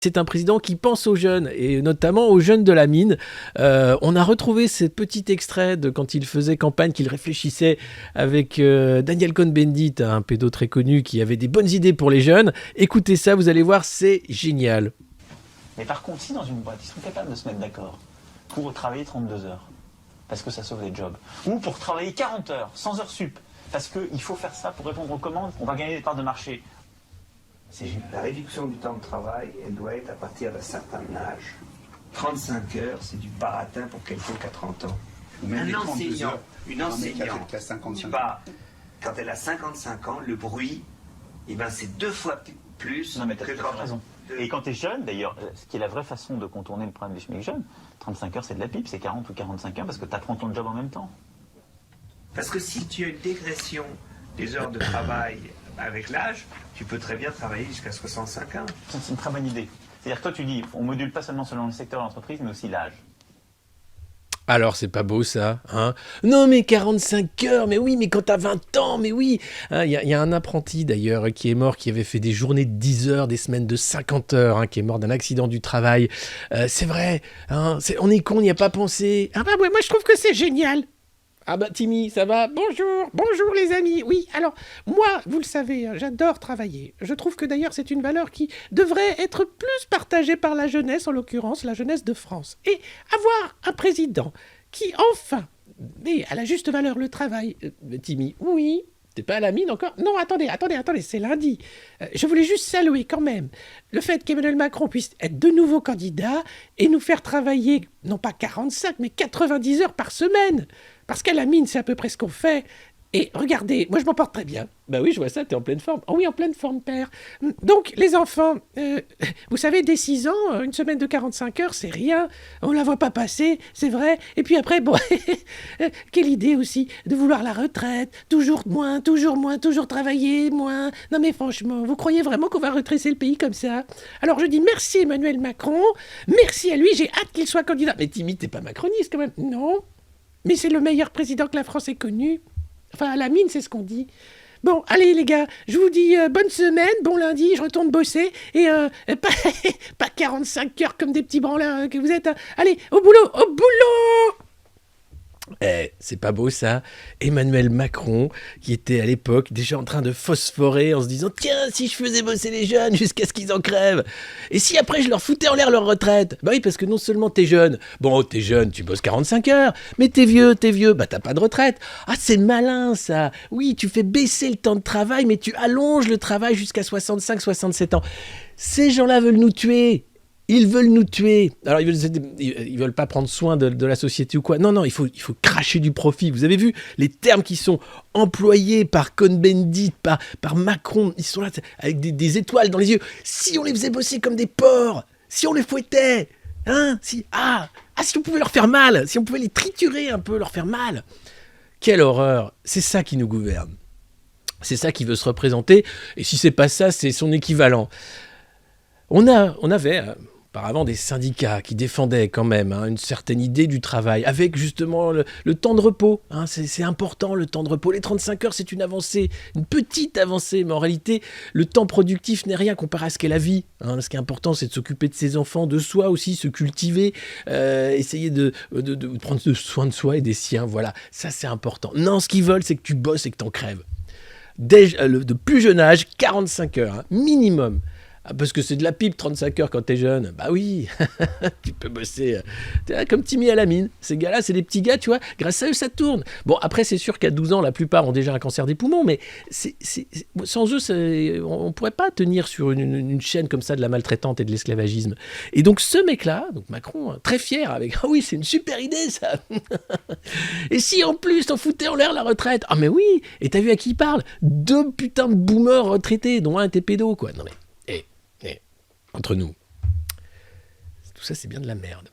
C'est un président qui pense aux jeunes, et notamment aux jeunes de la mine. On a retrouvé ce petit extrait de quand il faisait campagne, qu'il réfléchissait avec Daniel Cohn-Bendit, un pédo très connu qui avait des bonnes idées pour les jeunes. Écoutez ça, vous allez voir, c'est génial. Mais par contre, si dans une boîte, ils sont capables de se mettre d'accord pour travailler 32 heures, parce que ça sauve les jobs, ou pour travailler 40 heures, sans heures sup, parce qu'il faut faire ça pour répondre aux commandes, on va gagner des parts de marché. La réduction du temps de travail, elle doit être à partir d'un certain âge. 35 heures, c'est du baratin pour quelqu'un qui a 30 ans. Un enseignant, une enseignante, quand elle a 55 ans, le bruit, c'est 2 fois plus. Non mais t'as raison. Et quand t'es jeune, d'ailleurs, ce qui est la vraie façon de contourner le problème du SMIC jeune, 35 heures c'est de la pipe, c'est 40 ou 45 heures parce que t'apprends ton job en même temps. Parce que si tu as une dégression des heures de travail avec l'âge, tu peux très bien travailler jusqu'à 65 ans. C'est une très bonne idée. C'est-à-dire que toi tu dis, on module pas seulement selon le secteur de l'entreprise, mais aussi l'âge. Alors, c'est pas beau ça, hein? Non, mais 45 heures, mais oui, mais quand t'as 20 ans, mais oui! Il y a un apprenti d'ailleurs qui est mort, qui avait fait des journées de 10 heures, des semaines de 50 heures, hein, qui est mort d'un accident du travail. C'est vrai, hein, on est con, on n'y a pas pensé. Ah bah ouais, moi je trouve que c'est génial! Ah bah Timmy, ça va? Bonjour les amis. Oui, alors moi, vous le savez, j'adore travailler. Je trouve que d'ailleurs c'est une valeur qui devrait être plus partagée par la jeunesse, en l'occurrence la jeunesse de France. Et avoir un président qui enfin met à la juste valeur le travail. Timmy, oui. T'es pas à la mine encore? Non, attendez, c'est lundi. Je voulais juste saluer quand même le fait qu'Emmanuel Macron puisse être de nouveau candidat et nous faire travailler, non pas 45, mais 90 heures par semaine. Parce qu'à la mine, c'est à peu près ce qu'on fait. Et regardez, moi je m'en porte très bien. Bah oui, je vois ça, t'es en pleine forme. Oh oui, en pleine forme, père. Donc, les enfants, vous savez, dès 6 ans, une semaine de 45 heures, c'est rien. On la voit pas passer, c'est vrai. Et puis après, bon, quelle idée aussi de vouloir la retraite. Toujours moins, toujours travailler, moins. Non mais franchement, vous croyez vraiment qu'on va redresser le pays comme ça? Alors je dis merci Emmanuel Macron, merci à lui, j'ai hâte qu'il soit candidat. Mais Timmy, t'es pas macroniste quand même? Non. Mais c'est le meilleur président que la France ait connu. Enfin, à la mine, c'est ce qu'on dit. Bon, allez les gars, je vous dis bonne semaine, bon lundi, je retourne bosser, et pas 45 heures comme des petits branlins que vous êtes. Allez, au boulot, au boulot! C'est pas beau ça? Emmanuel Macron, qui était à l'époque déjà en train de phosphorer en se disant « Tiens, si je faisais bosser les jeunes jusqu'à ce qu'ils en crèvent! Et si après je leur foutais en l'air leur retraite ?» Bah oui, parce que non seulement t'es jeune, t'es jeune, tu bosses 45 heures, mais t'es vieux, bah t'as pas de retraite. Ah, c'est malin ça! Oui, tu fais baisser le temps de travail, mais tu allonges le travail jusqu'à 65, 67 ans. Ces gens-là veulent nous tuer! Ils veulent nous tuer. Alors, ils veulent pas prendre soin de la société ou quoi. Non, il faut cracher du profit. Vous avez vu les termes qui sont employés par Cohn-Bendit, par Macron. Ils sont là avec des étoiles dans les yeux. Si on les faisait bosser comme des porcs, si on les fouettait, hein, si on pouvait leur faire mal, si on pouvait les triturer un peu, leur faire mal. Quelle horreur. C'est ça qui nous gouverne. C'est ça qui veut se représenter. Et si c'est pas ça, c'est son équivalent. On avait auparavant des syndicats qui défendaient quand même une certaine idée du travail, avec justement le temps de repos. C'est important le temps de repos. Les 35 heures, c'est une avancée, une petite avancée, mais en réalité, le temps productif n'est rien comparé à ce qu'est la vie. Ce qui est important, c'est de s'occuper de ses enfants, de soi aussi, se cultiver, essayer de prendre soin de soi et des siens. Voilà, ça c'est important. Non, ce qu'ils veulent, c'est que tu bosses et que t'en crèves. De plus jeune âge, 45 heures, minimum. Parce que c'est de la pipe, 35 heures quand t'es jeune. Bah oui, tu peux bosser. T'es là comme Timmy à la mine. Ces gars-là, c'est des petits gars, tu vois. Grâce à eux, ça tourne. Bon, après, c'est sûr qu'à 12 ans, la plupart ont déjà un cancer des poumons, mais sans eux, on pourrait pas tenir sur une chaîne comme ça de la maltraitante et de l'esclavagisme. Et donc, ce mec-là, donc Macron, très fier, avec « Ah oui, c'est une super idée, ça !» Et si, en plus, t'en foutais en l'air la retraite? Ah mais oui. Et t'as vu à qui il parle? 2 putains de boomers retraités, dont un était pédo, quoi. Non mais... entre nous. Tout ça, c'est bien de la merde.